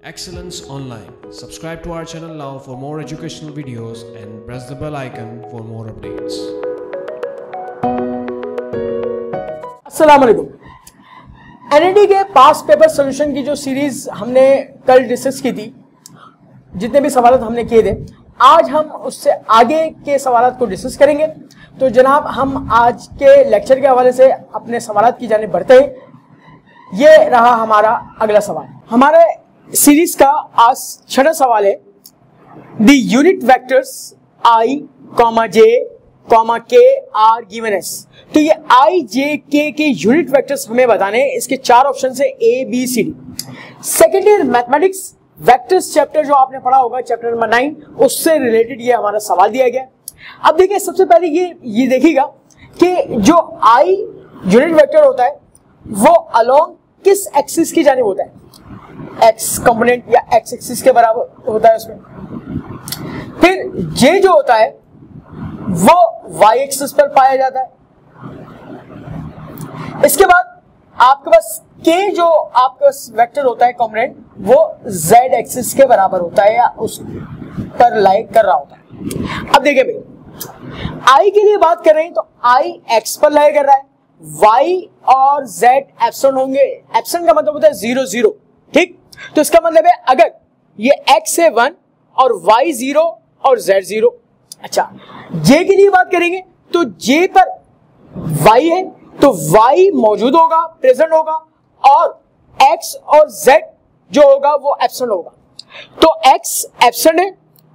Excellence Online. Subscribe to our channel now for more educational videos and press the bell icon for more updates. अस्सलाम वालेकुम। NED के पास paper solution की जो series हमने कल discuss की थी, जितने भी सवाल हमने किए थे, आज हम उससे आगे के सवाल को डिस्कस करेंगे। तो जनाब, हम आज के लेक्चर के हवाले से अपने सवाल की जानिब बढ़ते हैं। ये रहा हमारा अगला सवाल। हमारे सीरीज का आज छठा सवाल है, the unit vectors i, j, k are given as. तो ये i, j, k के यूनिट वेक्टर्स हमें बताने हैं। इसके चार ऑप्शन है, A, B, C, D। Second year mathematics vectors chapter जो आपने पढ़ा होगा, चैप्टर नंबर 9, उससे रिलेटेड ये हमारा सवाल दिया गया। अब देखिए, सबसे पहले ये देखिएगा कि जो i यूनिट वेक्टर होता है वो अलोंग किस एक्सिस की जानिब होता है, एक्स कंपोनेंट या एक्स एक्सिस के बराबर होता है उसमें। फिर जे जो होता है वो वाई एक्सिस पर पाया जाता है। इसके बाद आपके पास के जो आपके पास वेक्टर होता है कंपोनेंट, वो जेड एक्सिस के बराबर होता है या उस पर लाई कर रहा होता है। अब देखिए भाई, आई के लिए बात कर रहे हैं तो आई एक्स पर लाई कर रहा है, वाई और जेड एब्सेंट होंगे। एब्सेंट का मतलब होता है 0 0, ठीक। तो इसका मतलब है अगर ये x है 1 और y 0 और z 0। अच्छा, j के लिए बात करेंगे तो j पर y है तो y मौजूद होगा, प्रेजेंट होगा, और x और z जो होगा वो एब्सेंट होगा। तो x एब्सेंट है,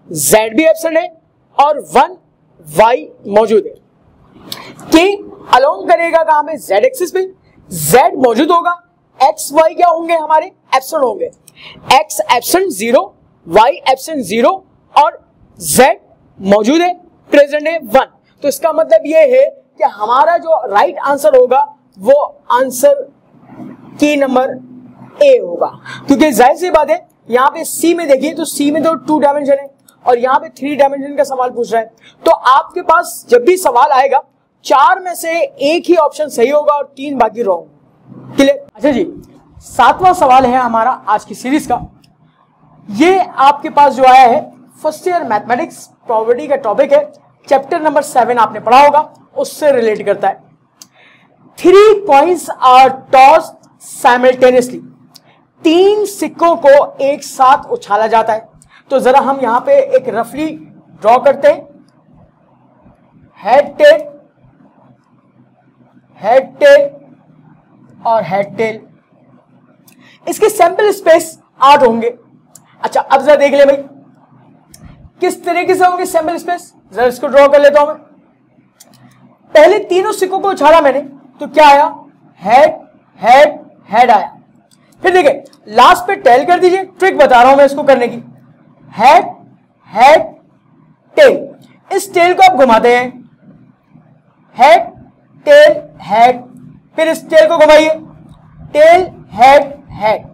z भी एब्सेंट है और 1 y मौजूद है। k अलोंग करेगा कहां पे, z एक्सिस पे, z मौजूद होगा, एक्स वाई क्या होंगे हमारे, एब्सेंट होंगे। एक्स एब्सेंट 0, वाई एब्सेंट 0 और जेड मौजूद है, प्रेजेंट है 1। तो इसका मतलब ये है कि हमारा जो राइट आंसर होगा वो आंसर की नंबर ए होगा, क्योंकि जाहिर सी बात है यहाँ पे सी में देखिए तो सी में तो 2 डायमेंशन है और यहाँ पे 3 डायमेंशन का सवाल पूछ रहा है। तो आपके पास जब भी सवाल आएगा 4 में से एक ही ऑप्शन सही होगा और 3 बाकी रॉन्ग। क्लियर? अच्छा जी, 7वां सवाल है हमारा आज की सीरीज का। ये आपके पास जो आया है फर्स्ट ईयर मैथमेटिक्स प्रोबेबिलिटी का टॉपिक है, चैप्टर नंबर 7 आपने पढ़ा होगा, उससे रिलेट करता है। 3 कॉइंस आर टॉस्ड साइमल्टेनियसली। 3 सिक्कों को एक साथ उछाला जाता है। तो जरा हम यहां पे एक रफली ड्रॉ करते हैं, हेड टेल, हेड टेल और हेड टेल। इसके सैंपल स्पेस 8 होंगे। अच्छा, अब जरा देख ले भाई किस तरीके से होंगे सैंपल स्पेस। जरा इसको ड्रॉ कर लेता हूं मैं। पहले तीनों सिक्कों को उछाला मैंने तो क्या आया, हेड हेड हेड आया। फिर देखिए लास्ट पे टेल कर दीजिए, ट्रिक बता रहा हूं मैं इसको करने की। हेड हेड टेल, इस टेल को आप घुमाते हैं, हेड टेल हेड, फिर इस टेल को घुमाइए, टेल हेड हेड।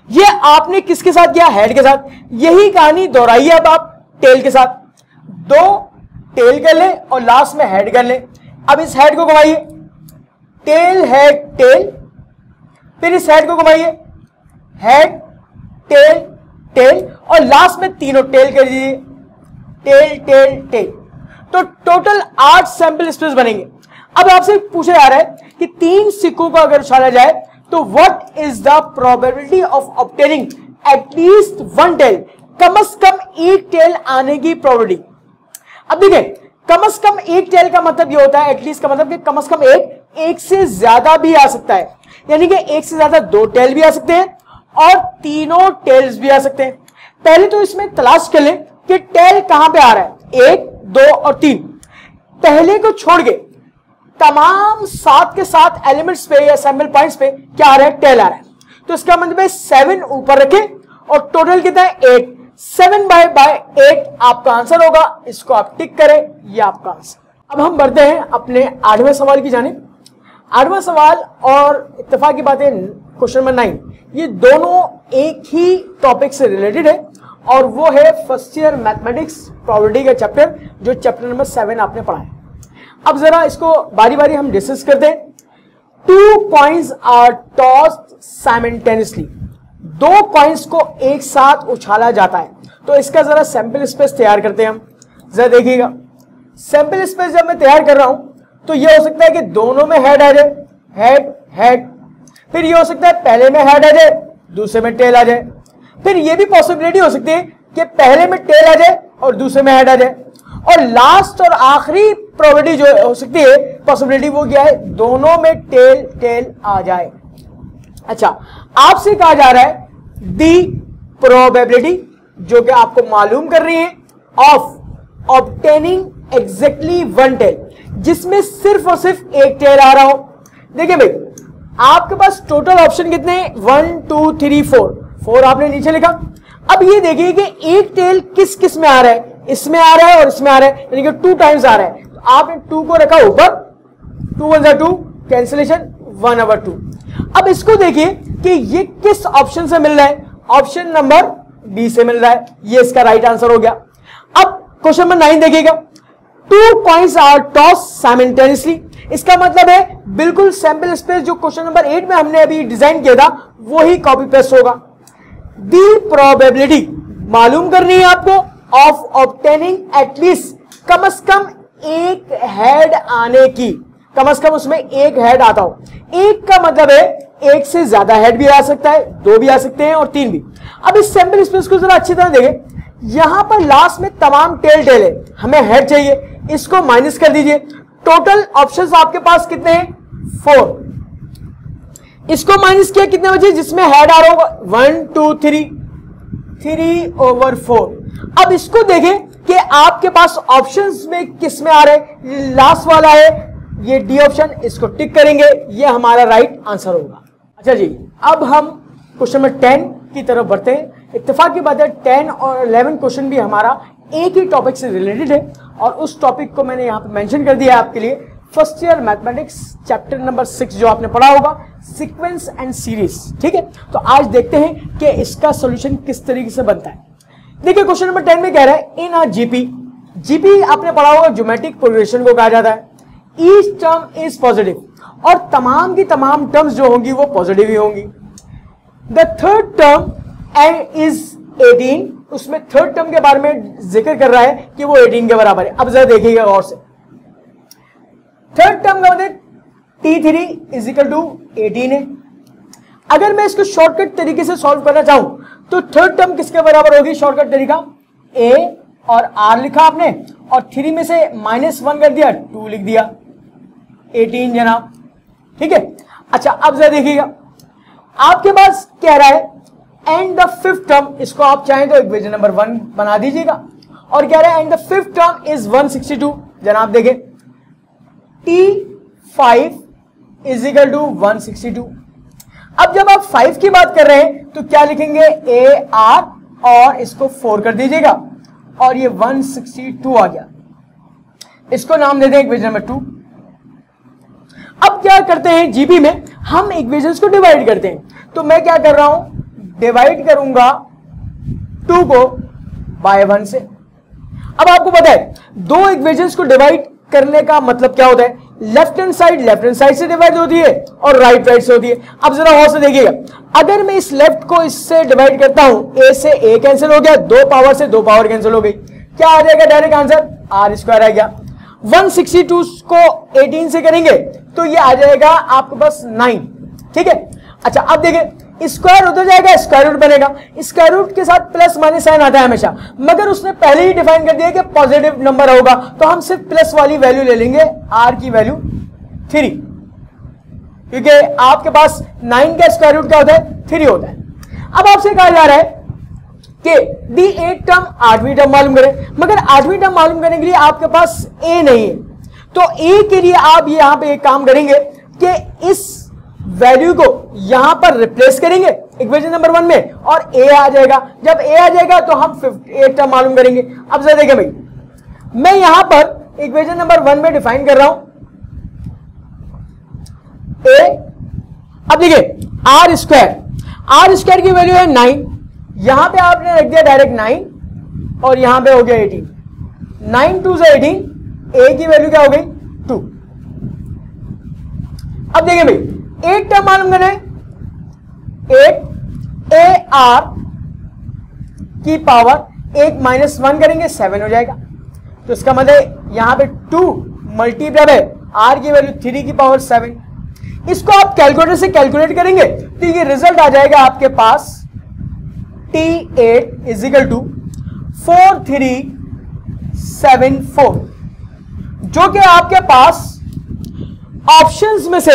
ये आपने किसके साथ किया, हेड के साथ। यही कहानी दोहराइए अब आप टेल के साथ। 2 टेल कर ले और लास्ट में हेड कर ले। अब इस हेड को घुमाइए, टेल हेड टेल, फिर इस हेड को घुमाइए, हेड टेल टेल, और लास्ट में तीनों टेल कर दीजिए, टेल टेल टेल। तो टोटल 8 सैंपल स्पेस बनेंगे। अब आपसे पूछा जा रहा है कि 3 सिक्कों को अगर उछाला जाए तो what is the probability of obtaining at least 1 tail. कम से कम एक टेल आने की प्रोबेबिलिटी। अब देखिए, कम से कम एक टेल का मतलब ये होता है, एटलीस्ट का मतलब कि कम से कम एक से ज्यादा भी आ सकता है, यानी कि एक से ज्यादा 2 टेल भी आ सकते हैं और तीनों टेल्स भी आ सकते हैं। पहले तो इसमें तलाश कर लें कि टेल कहां पे आ रहा है, 1, 2 और 3। पहले को छोड़ के तमाम 7 के 7 एलिमेंट्स पे या सैंपल पॉइंट्स पे क्या आ रहा है, टेल आ रहा है। तो इसका मतलब है 7 ऊपर रखें और टोटल कितना है, 8। 7 बाय 8 आपका आंसर होगा। इसको आप टिक करें, ये आपका आंसर। अब हम बढ़ते हैं अपने 8वें सवाल की जानिब। 8वां सवाल और इत्तेफाक की बात है क्वेश्चन नंबर 9, ये दोनों एक ही टॉपिक से रिलेटेड है और वो है फर्स्ट ईयर मैथमेटिक्स प्रोबेबिलिटी का चैप्टर, जो चैप्टर नंबर 7 आपने पढ़ा है। अब जरा इसको बारी बारी हम डिस्कस करते हैं। 2 कॉइंस आर टॉस्ड साइमल्टेनियसली। दो कॉइन्स को एक साथ उछाला जाता है। तो इसका जरा सैंपल स्पेस तैयार करते हैं हम। जरा देखिएगा, सैंपल स्पेस जब मैं तैयार कर रहा हूं तो ये हो सकता है कि दोनों में हेड आ जाए, हेड हेड, फिर ये हो सकता है पहले में हेड आ जाए, दूसरे में टेल आ जाए, फिर ये भी पॉसिबिलिटी हो सकती है कि पहले में टेल आ जाए और दूसरे में हेड आ जाए, और लास्ट और आखिरी प्रोबेबिलिटी जो हो सकती है पॉसिबिलिटी वो क्या है, दोनों में टेल टेल आ जाए। अच्छा, आपसे कहा जा रहा है दी प्रोबेबिलिटी, जो कि आपको मालूम कर रही है, of obtaining exactly one tail, जिसमें सिर्फ और सिर्फ एक टेल आ रहा हो। देखिए भाई, आपके पास टोटल ऑप्शन कितने हैं, 1 2 3 4 आपने नीचे लिखा। अब ये देखिए कि एक टेल किस किस में आ रहा है, इसमें आ रहा है और इसमें आ रहा है, यानी कि 2 टाइम्स आ रहा है। तो आपने 2 को रखा ऊपर, 2 1 2 कैंसिलेशन 1/2। अब इसको देखिए कि ये किस ऑप्शन से मिल रहा है, ऑप्शन नंबर बी से मिल रहा है, ये इसका राइट आंसर हो गया। अब क्वेश्चन नंबर 9 देखिएगा, 2 कॉइन्स आर टॉस साइमल्टेनियसली, इसका मतलब है बिल्कुल सैंपल स्पेस जो क्वेश्चन नंबर 8 में हमने अभी डिजाइन किया था वही कॉपी पेस्ट होगा। दी प्रोबेबिलिटी मालूम करनी है आपको ऑफ ऑब्टेनिंग एटलीस्ट, कम से कम एक हेड आने की, कम से कम उसमें एक हेड आता हो। एक का मतलब है एक से ज्यादा हेड भी आ सकता है, 2 भी आ सकते हैं और 3 भी। अब इस सैंपल स्पेस को जरा अच्छी तरह देखें, यहां पर लास्ट में तमाम टेल टेल है, हमें हेड चाहिए, इसको माइनस कर दीजिए। टोटल ऑप्शंस आपके पास कितने हैं, 4, इसको माइनस किया कितने बचे, जिसमें हेड आ रहा होगा 1 2 3 3/4। अब इसको देखें कि आपके पास ऑप्शंस में किस में आ रहे हैं, लास्ट वाला है ये डी ऑप्शन, इसको टिक करेंगे, ये हमारा राइट आंसर होगा। अच्छा जी, अब हम क्वेश्चन नंबर 10 की तरफ बढ़ते हैं। इत्तेफाक की बात है 10 और 11 क्वेश्चन भी हमारा एक ही टॉपिक से रिलेटेड है, और उस टॉपिक को मैंने यहां पे मेंशन कर दिया है आपके लिए, first year mathematics chapter number 6 जो आपने पढ़ा होगा, सीक्वेंस एंड सीरीज। ठीक है, तो आज देखते हैं कि इसका सॉल्यूशन किस तरीके से बनता है। देखिए क्वेश्चन नंबर 10 में कह रहा है इन अ जीपी आपने पढ़ा होगा, ज्योमेट्रिक प्रोग्रेशन को कहा जाता है। ईच टर्म इज पॉजिटिव, और तमाम की तमाम टर्म्स जो होंगी वो पॉजिटिव ही होंगी। द थर्ड टर्म इज 18, उसमें थर्ड टर्म के बारे में जिक्र कर रहा है कि वो 18 के बराबर है। अब जरा देखिएगा गौर से, थर्ड टर्म का मतलब T3 इज इक्वल टू 18 है। अगर मैं इसको शॉर्टकट तरीके से सॉल्व करना चाहूं तो थर्ड टर्म किसके बराबर होगी, शॉर्टकट तरीका A और R लिखा आपने, और 3 में से -1 कर दिया, 2 लिख दिया, 18 जनाब। ठीक है, अच्छा अब जरा देखिएगा, आपके पास कह रहा है एंड द फिफ्थ टर्म, इसको आप चाहें तो इक्वेशन नंबर 1 बना दीजिएगा, और कह रहा है and the fifth term is 162। जनाब देखें T5 इज इक्वल टू 162। अब जब आप 5 की बात कर रहे हैं तो क्या लिखेंगे, AR और इसको 4 कर दीजिएगा, और ये 162 आ गया, इसको नाम दे दें इक्वेशन नंबर 2। अब क्या करते हैं जीपी में, हम इक्वेशंस को डिवाइड करते हैं। तो मैं क्या कर रहा हूं, डिवाइड करूंगा 2 को बाय 1 से। अब आपको पता है दो इक्वेशंस को डिवाइड करने का मतलब क्या होता है, लेफ्ट हैंड साइड से डिवाइड होती है और राइट से होती है। अब जरा और से देखिएगा, अगर मैं इस लेफ्ट को इससे डिवाइड करता हूं, a से a कैंसिल हो गया, 2 पावर से 2 पावर कैंसिल हो गई, क्या आ जाएगा डायरेक्ट आंसर, r² आ गया। 162 को 18 से करेंगे तो ये आ जाएगा आपके पास 9। ठीक है, अच्छा अब देखिए स्क्वायर उधर जाएगा, स्क्वायर रूट बनेगा, स्क्वायर रूट के साथ प्लस माइनस साइन आता है हमेशा, मगर उसने पहले ही डिफाइन कर दिया कि पॉजिटिव नंबर होगा, तो हम सिर्फ प्लस वाली वैल्यू ले लेंगे, r की वैल्यू 3, क्योंकि आपके पास 9 का स्क्वायर रूट क्या होता है, 3 होता है। अब आपसे कहा जा रहा है कि दी 8 टर्म, 8वीं टर्म मालूम करें, मगर 8वीं टर्म मालूम करने के लिए आपके पास a नहीं है, तो a के लिए आप यहां पे एक काम करेंगे कि इस वैल्यू को यहां पर रिप्लेस करेंगे इक्वेशन नंबर 1 में, और a आ जाएगा। जब a आ जाएगा तो हम 8 टर्म मालूम करेंगे। अब जरा देखें भाई, मैं यहां पर इक्वेशन नंबर 1 में डिफाइन कर रहा हूं a, अब देखिए r स्क्वायर की वैल्यू है 9, यहां पे आपने रख दिया डायरेक्ट 9 और यहां पे हो गया 18, 9 2 से 18, a की वैल्यू क्या हो गई 2। अब देखिए भाई 8 टर्म मालूम करें, ए आर की पावर 8 माइनस 1 करेंगे 7 हो जाएगा। तो इसका मतलब यहां पे 2 मल्टीप्लाई बाय आर की वैल्यू 3 की पावर 7। इसको आप कैलकुलेटर से कैलकुलेट करेंगे तो ये रिजल्ट आ जाएगा आपके पास T8 इजिकल टू 4374, जो कि आपके पास ऑप्शंस में से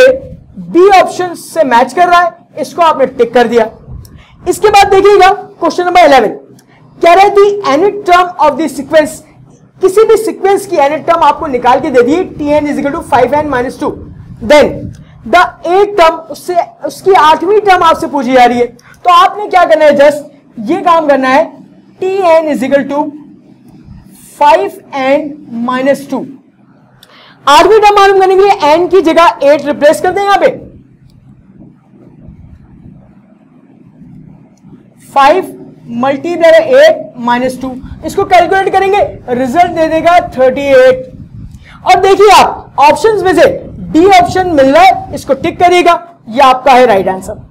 बी ऑप्शन से मैच कर रहा है। इसको आपने टिक कर दिया। इसके बाद देखिएगा क्वेश्चन नंबर 11 कह रहे थी any term of the sequence, किसी भी सीक्वेंस की एनी टर्म आपको निकाल के दे दी Tn equal to 5n-2, then the 8th term, उसकी 8वीं टर्म आपसे पूछी जा रही है। तो आपने क्या करना है, जस्ट ये काम करना है Tn इजिकल टू 5n-2। 8वीं टर्म मालूम करने के लिए n की जगह 8 रिप्लेस कर दें यहां पे। 5 मल्टीप्लाई 8-2, इसको कैलकुलेट करेंगे, रिजल्ट दे देगा 38। और देखिए आप ऑप्शंस में से डी ऑप्शन मिल रहा है, इसको टिक करिएगा, ये आपका है राइट आंसर।